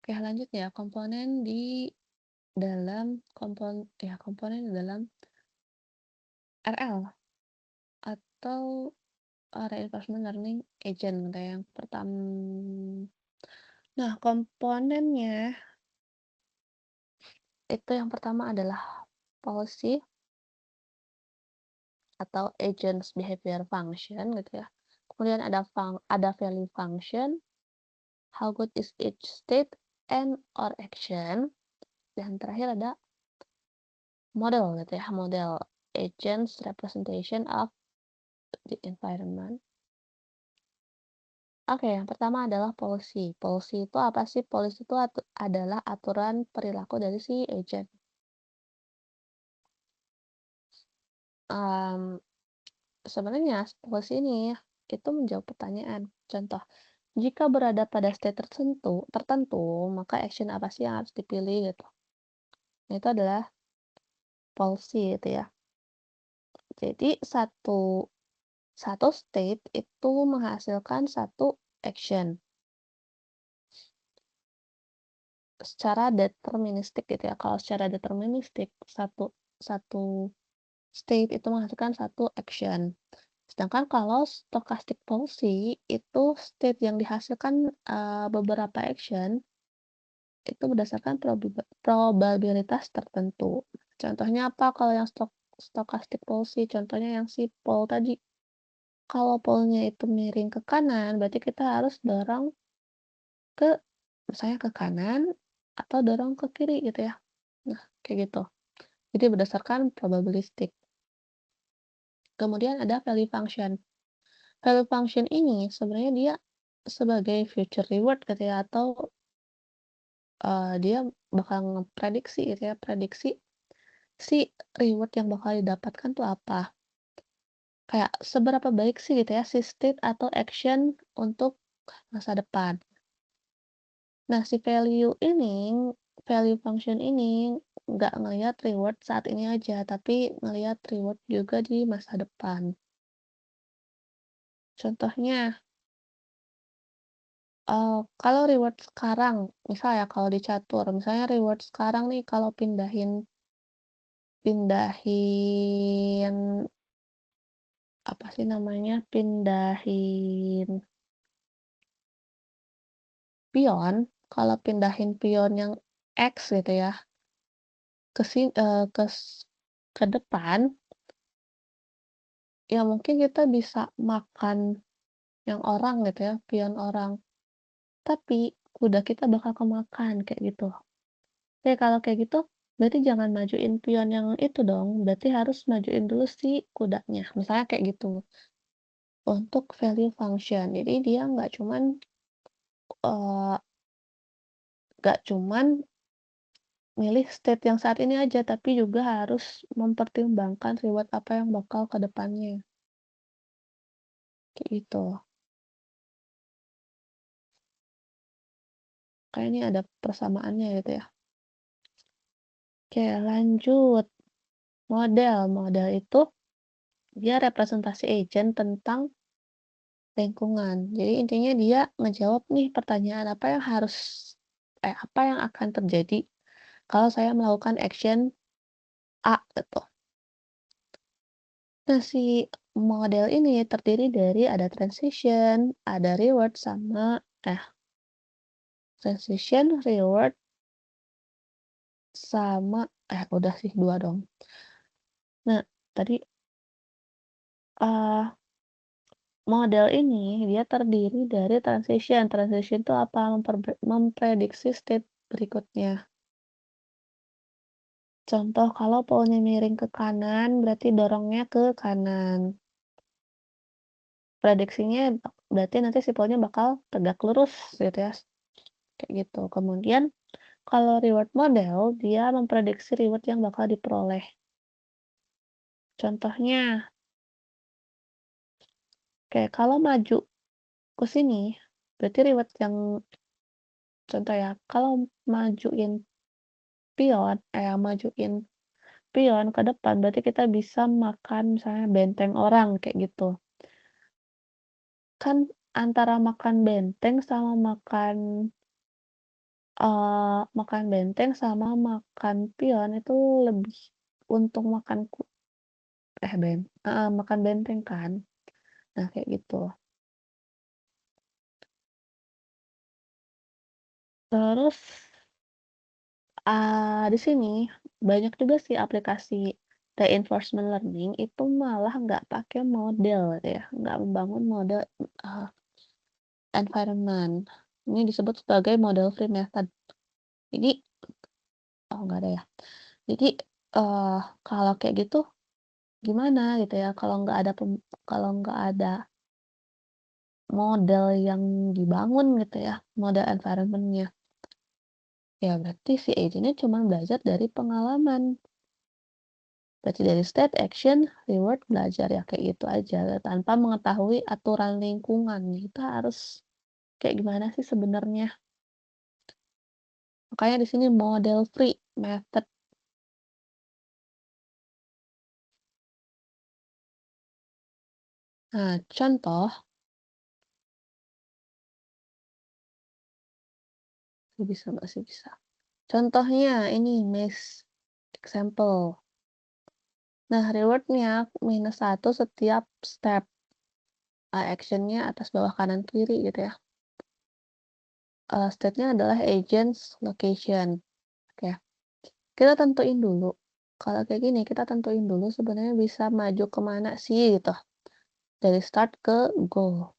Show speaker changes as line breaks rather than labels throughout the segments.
Oke, lanjut ya, komponen di dalam RL atau reinforcement learning agent gitu ya, yang nah, komponennya itu yang pertama adalah policy atau agents behavior function gitu ya. Kemudian ada value function, how good is each state and or action, dan terakhir ada model gitu ya, model agents representation of the environment. Oke, yang pertama adalah policy. Policy itu apa sih? Policy itu adalah aturan perilaku dari si agent. Mmm, Sebenarnya policy ini itu menjawab pertanyaan. Contoh, jika berada pada state tertentu, maka action apa sih yang harus dipilih gitu. Nah, itu adalah policy itu ya. Jadi satu state itu menghasilkan satu action secara deterministik gitu ya. Kalau secara deterministik satu satu state itu menghasilkan satu action. Sedangkan kalau stochastic policy itu state yang dihasilkan beberapa action itu berdasarkan probabilitas tertentu. Contohnya apa kalau yang stochastic policy? Contohnya yang si pole tadi. Kalau pole-nya itu miring ke kanan, berarti kita harus dorong ke misalnya ke kanan atau dorong ke kiri gitu ya. Nah, kayak gitu. Jadi berdasarkan probabilistik. Kemudian ada value function. Value function ini sebenarnya dia sebagai future reward gitu ya, atau dia bakal ngeprediksi gitu ya, prediksi si reward yang bakal didapatkan tuh apa. Kayak seberapa baik sih gitu ya si state atau action untuk masa depan. Nah, si value function ini nggak ngelihat reward saat ini aja, tapi ngelihat reward juga di masa depan. Contohnya, kalau reward sekarang, misal ya kalau di catur, misalnya reward sekarang nih kalau pindahin pindahin apa sih namanya, pindahin pion, kalau pindahin pion yang X gitu ya, ke sin eee, kes ke depan, ya mungkin kita bisa makan yang orang gitu ya, pion orang, tapi kuda kita bakal kemakan, kayak gitu. Oke, kalau kayak gitu, berarti jangan majuin pion yang itu dong, berarti harus majuin dulu si kudanya, misalnya kayak gitu, untuk value function. Jadi dia eee, nggak cuman milih state yang saat ini aja, tapi juga harus mempertimbangkan reward apa yang bakal ke depannya, kayak gitu. Kayak ini ada persamaannya gitu ya. Oke, lanjut. Model. Model itu dia representasi agent tentang lingkungan. Jadi intinya dia ngejawab nih pertanyaan apa yang akan terjadi kalau saya melakukan action A gitu. Nah, si model ini terdiri dari ada ada reward eh reward sama udah sih 2 dong. Nah, tadi eh model ini dia terdiri dari transition. Transition itu apa? Memprediksi state berikutnya. Contoh kalau polnya miring ke kanan, berarti dorongnya ke kanan. Prediksinya berarti nanti si polnya bakal tegak lurus gitu ya, kayak gitu. Kemudian kalau reward model, dia memprediksi reward yang bakal diperoleh. Contohnya, kayak kalau maju ke sini, berarti reward yang contoh ya, kalau majuin majuin pion ke depan, berarti kita bisa makan misalnya benteng orang, kayak gitu. Kan antara makan benteng sama makan Makan benteng sama makan pion itu lebih untung makan makan benteng kan. Nah, kayak gitu. Terus, di sini banyak juga sih aplikasi reinforcement learning itu malah nggak pakai model gitu ya, nggak membangun model, eee, environment. Ini disebut sebagai model free method. Jadi oh, nggak ada ya. Jadi, kalau kayak gitu gimana gitu ya, kalau nggak ada model yang dibangun gitu ya, model environment-nya, ya berarti si agent-nya cuma belajar dari pengalaman. Berarti dari state, action, reward, belajar ya kayak gitu aja tanpa mengetahui aturan lingkungan. Kita harus kayak gimana sih sebenarnya? Makanya di sini model free method. Nah, contoh bisa nggak sih bisa. Contohnya ini example. Nah, rewardnya -1 setiap step. Action-nya atas bawah kanan kiri gitu ya. State-nya adalah agents location. Oke. Kita tentuin dulu. Kalau kayak gini, kita tentuin dulu sebenarnya bisa maju kemana sih gitu. Dari start ke goal.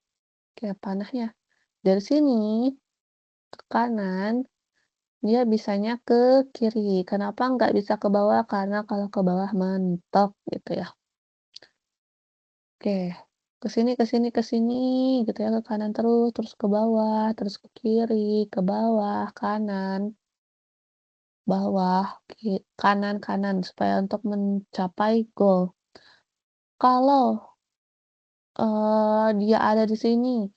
Kayak panahnya. Dari sini ke kanan, dia bisanya ke kiri. Kenapa nggak bisa ke bawah? Karena kalau ke bawah mentok gitu ya. Oke. Ke sini, ke sini, ke sini gitu ya. Ke kanan terus, terus ke bawah, terus ke kiri, ke bawah, kanan, bawah, kanan, kanan. Supaya untuk mencapai goal. Kalau dia ada di sini,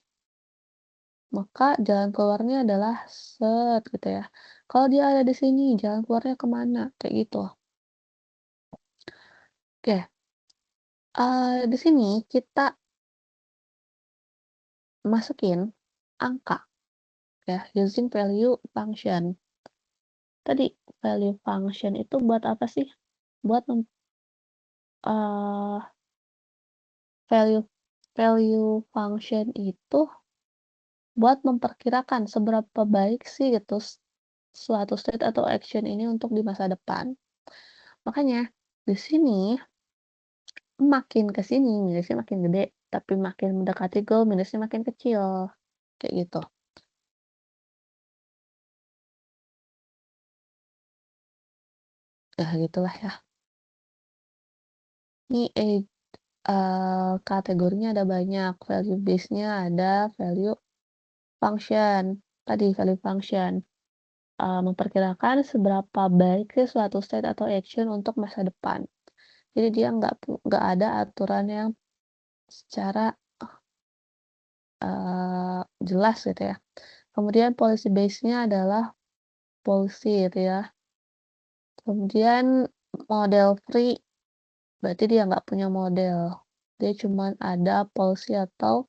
maka jalan keluarnya adalah set gitu ya. Kalau dia ada di sini, jalan keluarnya kemana? Kayak gitu. Oke, di sini kita masukin angka ya, using value function. Tadi value function itu buat apa sih? Buat eee, value value function itu buat memperkirakan seberapa baik sih gitu suatu state atau action ini untuk di masa depan. Makanya di sini makin ke sini minusnya makin gede, tapi makin mendekati goal minusnya makin kecil, kayak gitu. Ya gitulah ya. Ini, kategorinya ada banyak, value base-nya ada, value function. Tadi value function, memperkirakan seberapa baik sih suatu state atau action untuk masa depan. Jadi dia nggak ada aturan yang secara, jelas gitu ya. Kemudian policy base-nya adalah policy gitu ya. Kemudian model free, berarti dia nggak punya model. Dia cuman ada policy atau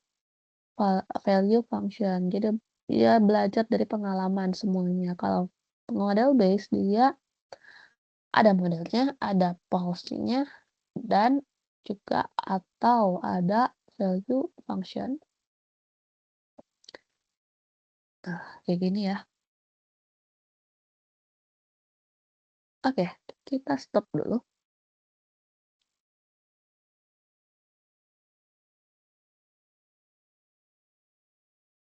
value function. Jadi dia belajar dari pengalaman semuanya. Kalau model base dia ada modelnya, ada policy-nya, dan juga atau ada value function. Nah, kayak gini ya. Oke, kita stop dulu.